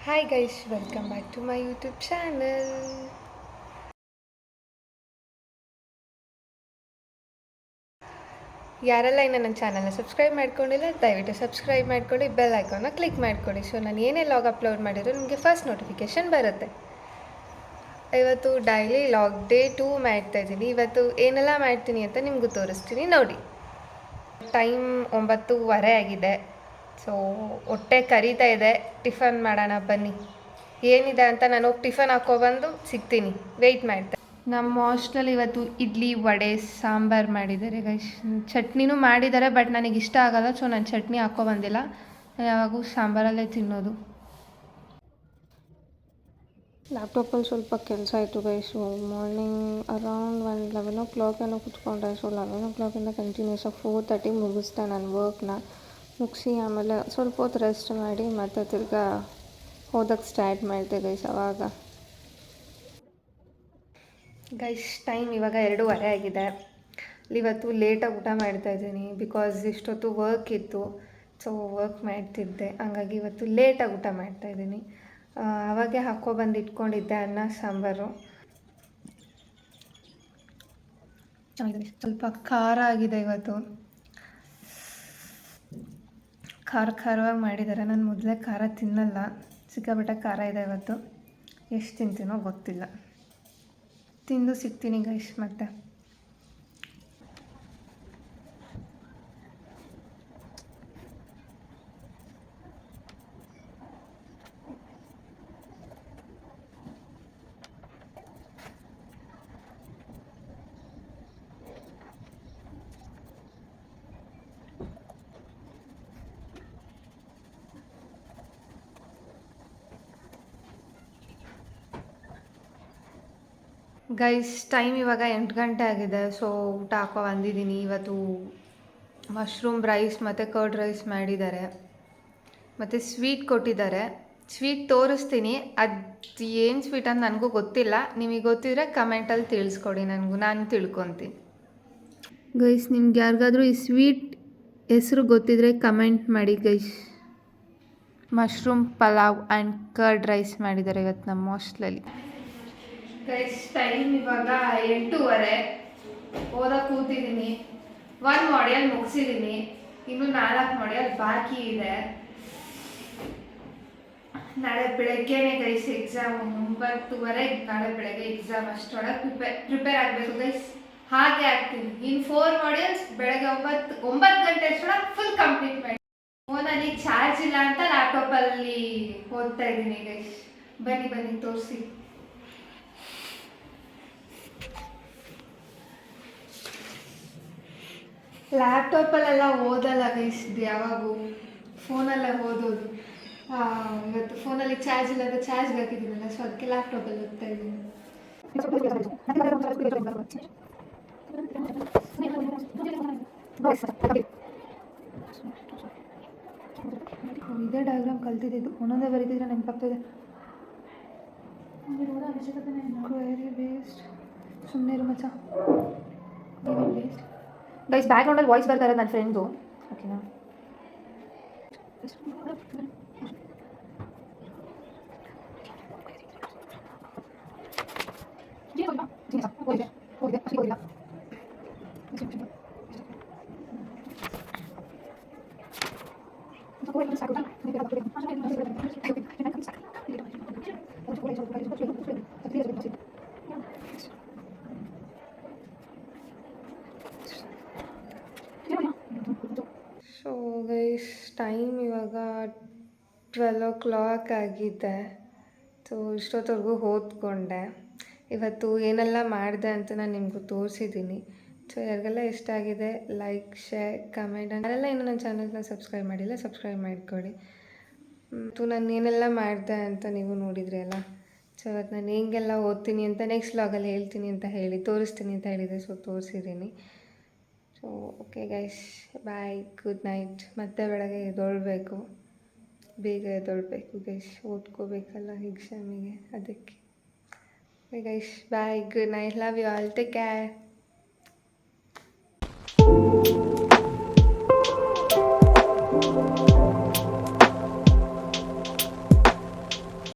Hi guys, welcome back to my YouTube channel. ಯಾರೆಲ್ಲ ಇನ್ನು ನನ್ನ ಚಾನಲ್ನ ಸಬ್ಸ್ಕ್ರೈಬ್ ಮಾಡ್ಕೊಂಡಿಲ್ಲ ದಯವಿಟ್ಟು ಸಬ್ಸ್ಕ್ರೈಬ್ ಮಾಡ್ಕೊಳ್ಳಿ, ಬೆಲ್ ಐಕಾನ್ನ ಕ್ಲಿಕ್ ಮಾಡ್ಕೊಳ್ಳಿ. ಸೊ ನಾನು ಏನೇ ಲಾಗ್ ಅಪ್ಲೋಡ್ ಮಾಡಿದ್ರು ನಿಮಗೆ ಫಸ್ಟ್ ನೋಟಿಫಿಕೇಷನ್ ಬರುತ್ತೆ. ಇವತ್ತು ಡೈಲಿ ಲಾಗ್ ಡೇ 2 ಮಾಡ್ತಾಯಿದ್ದೀನಿ. ಇವತ್ತು ಏನೆಲ್ಲ ಮಾಡ್ತೀನಿ ಅಂತ ನಿಮಗೂ ತೋರಿಸ್ತೀನಿ ನೋಡಿ. ಟೈಮ್ 9:30 ಆಗಿದೆ. ಸೊ ಹೊಟ್ಟೆ ಕರೀತಾ ಇದೆ, ಟಿಫನ್ ಮಾಡೋಣ ಬನ್ನಿ. ಏನಿದೆ ಅಂತ ನಾನು ಹೋಗಿ ಟಿಫನ್ ಹಾಕೊಬಂದು ಸಿಗ್ತೀನಿ, ವೆಯ್ಟ್ ಮಾಡ್ತೆ. ನಮ್ಮ ಹಾಸ್ಟೆಲಲ್ಲಿ ಇವತ್ತು ಇಡ್ಲಿ ವಡೆ ಸಾಂಬಾರು ಮಾಡಿದ್ದಾರೆ ಗೈಸ್. ಚಟ್ನಿನೂ ಮಾಡಿದ್ದಾರೆ, ಬಟ್ ನನಗೆ ಇಷ್ಟ ಆಗೋಲ್ಲ, ಸೊ ನಾನು ಚಟ್ನಿ ಹಾಕ್ಕೊಬಂದಿಲ್ಲ. ಯಾವಾಗೂ ಸಾಂಬಾರಲ್ಲೇ ತಿನ್ನೋದು. ಲ್ಯಾಪ್ಟಾಪಲ್ಲಿ ಸ್ವಲ್ಪ ಕೆಲಸ ಆಯಿತು ಗೈಸು. ಮಾರ್ನಿಂಗ್ ಅರೌಂಡ್ 11 ಏನೋ ಕುತ್ಕೊಂಡೆ. ಸೊ 11 ಕಂಟಿನ್ಯೂಸಾಗಿ 4:30 ಮುಗಿಸ್ದೆ ನಾನು ವರ್ಕ್ನ. ಮುಗಿಸಿ ಆಮೇಲೆ ಸ್ವಲ್ಪ ಹೊತ್ತು ರೆಸ್ಟ್ ಮಾಡಿ ಮತ್ತೆ ತಿರ್ಗಾ ಓದೋಕ್ಕೆ ಸ್ಟಾರ್ಟ್ ಮಾಡಿದೆ ಗೈಸ್. ಅವಾಗ ಗೈಸ್ ಟೈಮ್ ಇವಾಗ 2:30 ಆಗಿದೆ. ಇವತ್ತು ಲೇಟಾಗಿ ಊಟ ಮಾಡ್ತಾಯಿದ್ದೀನಿ, ಬಿಕಾಸ್ ಇಷ್ಟೊತ್ತು ವರ್ಕ್ ಇತ್ತು. ಸೊ ವರ್ಕ್ ಮಾಡ್ತಿದ್ದೆ, ಹಂಗಾಗಿ ಇವತ್ತು ಲೇಟಾಗಿ ಊಟ ಮಾಡ್ತಾಯಿದ್ದೀನಿ. ಅವಾಗೆ ಹಾಕ್ಕೊಬಂದು ಇಟ್ಕೊಂಡಿದ್ದೆ ಅನ್ನ ಸಾಂಬಾರು. ಸ್ವಲ್ಪ ಖಾರ ಆಗಿದೆ ಇವತ್ತು, ಖಾರವಾಗಿ ಮಾಡಿದ್ದಾರೆ. ನಾನು ಮೊದಲೇ ಖಾರ ತಿನ್ನಲ್ಲ, ಸಿಕ್ಕಾಪಟ್ಟೆ ಖಾರ ಇದೆ ಇವತ್ತು. ಎಷ್ಟು ತಿಂತೀನೋ ಗೊತ್ತಿಲ್ಲ. ತಿಂದು ಸಿಗ್ತೀನಿ ಗೈಸ್ ಮತ್ತೆ. ಗೈಸ್ ಟೈಮ್ ಇವಾಗ 8 ಗಂಟೆ ಆಗಿದೆ. ಸೊ ಊಟ ಹಾಕೋ ಬಂದಿದ್ದೀನಿ. ಇವತ್ತು ಮಶ್ರೂಮ್ ರೈಸ್ ಮತ್ತು ಕರ್ಡ್ ರೈಸ್ ಮಾಡಿದ್ದಾರೆ, ಮತ್ತು ಸ್ವೀಟ್ ಕೊಟ್ಟಿದ್ದಾರೆ. ಸ್ವೀಟ್ ತೋರಿಸ್ತೀನಿ, ಅದು ಏನು ಸ್ವೀಟ್ ಅಂತ ನನಗೂ ಗೊತ್ತಿಲ್ಲ. ನಿಮಗೆ ಗೊತ್ತಿದ್ರೆ ಕಮೆಂಟಲ್ಲಿ ತಿಳಿಸ್ಕೊಡಿ, ನಾನು ತಿಳ್ಕೊತೀನಿ. ಗೈಸ್ ನಿಮ್ಗೆ ಯಾರಿಗಾದ್ರೂ ಈ ಸ್ವೀಟ್ ಹೆಸರು ಗೊತ್ತಿದ್ರೆ ಕಮೆಂಟ್ ಮಾಡಿ guys. Mushroom pulao and curd rice ಮಾಡಿದ್ದಾರೆ ಇವತ್ತು ನಮ್ಮ ಹಾಸ್ಟ್ಲಲ್ಲಿ. ಗೈಸ್ ಟೈಮ್ ಇವಾಗ 8:30. ಓದಕ್ಕೆ ಕೂತಿದ್ದೀನಿ. 1 ಮಾಡ್ಯೂಲ್ ಮುಗಿಸಿದ್ದೀನಿ, ಇನ್ನು 4 ಮಾಡ್ಯೂಲ್ ಬಾಕಿ ಇದೆ. ನಾಳೆ ಬೆಳಗ್ಗೆನೇ ಗೈಸ್ ಎಕ್ಸಾಮ್, 9:30. ನಾಳೆ ಬೆಳಗ್ಗೆ ಎಕ್ಸಾಮ್, ಅಷ್ಟೊಳಗೆ ಪ್ರಿಪೇರ್ ಆಗಬೇಕು ಗೈಸ್. ಹಾಗೆ ಆಗ್ತೀನಿ. ಇನ್ನು 4 ಮಾಡ್ಯೂಲ್ಸ್ ಬೆಳಗ್ಗೆ 9 ಗಂಟೆ ಅಷ್ಟೊಳಗೆ ಫುಲ್ ಕಂಪ್ಲೀಟ್ ಮಾಡಿ. ಫೋನಲ್ಲಿ ಚಾರ್ಜ್ ಇಲ್ಲ ಅಂತ ಲ್ಯಾಪ್ಟಾಪಲ್ಲಿ ಓದ್ತಾ ಇದ್ದೀನಿ ಗೈಸ್. ಬನ್ನಿ ತೋರಿಸಿ. ಲ್ಯಾಪ್ಟಾಪಲ್ಲೆಲ್ಲ ಓದಲ್ಲ ಗೈಸ್, ಯಾವಾಗೂ ಫೋನಲ್ಲೇ ಓದೋದು. ಇವತ್ತು ಫೋನಲ್ಲಿ ಚಾರ್ಜ್ ಇಲ್ಲದ ಚಾರ್ಜ್ಗೆ ಹಾಕಿದ್ದೀನಲ್ಲ, ಸೊ ಅದಕ್ಕೆ ಲ್ಯಾಪ್ಟಾಪಲ್ಲಿ ಓದ್ತಾ ಇದ್ದೀನಿ. ಇದೇ ಡಯಾಗ್ರಾಮ್ ಕಲ್ತಿದ್ದು, ಒಂದೊಂದೇ ಬರೀತಿದ್ರೆ ನೆನಪಾಗ್ತದೆ. ಕ್ವೆರಿ ಬೇಸ್ಡ್ ಸುಮ್ಮನೆ ಇರು ಮಚ್ಚ. ಬೇಸ್ಡ್ ಗೈಸ್ ಬ್ಯಾಕ್ಗ್ರೌಂಡಲ್ಲಿ ವಾಯ್ಸ್ ಬರ್ತಾ ಇರೋದು ನನ್ನ ಫ್ರೆಂಡ್ದು, ಓಕೆನಾ? ಸೊ ಗೈಸ್ ಟೈಮ್ ಇವಾಗ 12 ಆಗಿದೆ. ಸೊ ಇಷ್ಟೊತ್ತವರೆಗೂ ಓದ್ಕೊಂಡೆ. ಇವತ್ತು ಏನೆಲ್ಲ ಮಾಡಿದೆ ಅಂತ ನಾನು ನಿಮಗೂ ತೋರಿಸಿದ್ದೀನಿ. ಸೊ ಯಾರಿಗೆಲ್ಲ ಇಷ್ಟ ಆಗಿದೆ ಲೈಕ್, ಶೇರ್, ಕಮೆಂಟ್. ಯಾರೆಲ್ಲ ಇನ್ನೂ ನನ್ನ ಚಾನಲ್ನ ಸಬ್ಸ್ಕ್ರೈಬ್ ಮಾಡಿಲ್ಲ ಸಬ್ಸ್ಕ್ರೈಬ್ ಮಾಡ್ಕೊಳ್ಳಿ. ಮತ್ತು ನಾನು ಏನೆಲ್ಲ ಮಾಡಿದೆ ಅಂತ ನೀವು ನೋಡಿದ್ರಿ ಅಲ್ಲ. ಸೊ ಇವತ್ತು ನಾನು ಹೆಂಗೆಲ್ಲ ಓದ್ತೀನಿ ಅಂತ ನೆಕ್ಸ್ಟ್ ವ್ಲಾಗಲ್ಲಿ ಹೇಳ್ತೀನಿ ಅಂತ ತೋರಿಸ್ತೀನಿ ಅಂತ ಹೇಳಿದೆ. ಸೊ ತೋರಿಸಿದ್ದೀನಿ. So okay guys, bye, good night. ಮತ್ತೆ ಬೆಳಗ್ಗೆ ಎದ್ದೊಳ್ಬೇಕು, ಬೇಗ ಎದ್ದೊಳ್ಬೇಕು ಗೈಸ್, ಓದ್ಕೋಬೇಕಲ್ಲ ಎಕ್ಸಾಮಿಗೆ, ಅದಕ್ಕೆ. Okay guys, bye, good night, love you all, take care.